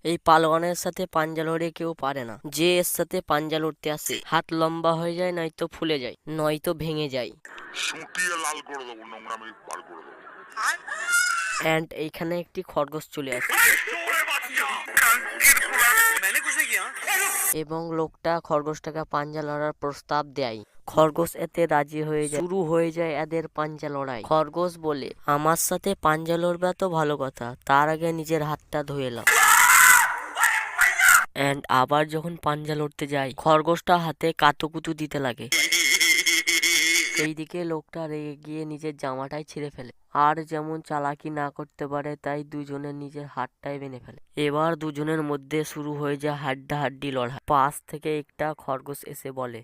এই পালোয়ানের সাথে পাঞ্জা লড়ে কেউ পারে না। যে এর সাথে পাঞ্জা লড়তে আসে হাত লম্বা হয়ে যায়, নয়তো ফুলে যায়, নয়তো ভেঙে যায়। শুটিয়ে লাল করে দেবো, নোংরামি বার করে দেবো। অ্যান্ড এইখানে একটি খরগোশ চলে আসে এবং লোকটা খরগোশটাকে পাঞ্জা লড়ার প্রস্তাব দেয়। খরগোশ এতে রাজি হয়ে যায়। শুরু হয়ে যায় এদের পাঞ্জা লড়াই। খরগোশ বলে, আমার সাথে পাঞ্জা লড়বে তো ভালো কথা, তার আগে নিজের হাতটা ধুয়ে নাও। অ্যান্ড আবার যখন পাঞ্জা লড়তে যায়, খরগোশটা হাতে কাতুকুতু দিতে লাগে। এইদিকে লোকটা রেগে গিয়ে নিজের জামাটাই ছিঁড়ে ফেলে। আর যেমন চালাকি না করতে পারে, তাই দুজনের নিজের হাতটাই বেঁধে ফেলে। এবার দুজনের মধ্যে শুরু হয়ে যায় হাড্ডাহাড্ডি লড়াই। পাশ থেকে একটা খরগোশ এসে বলে,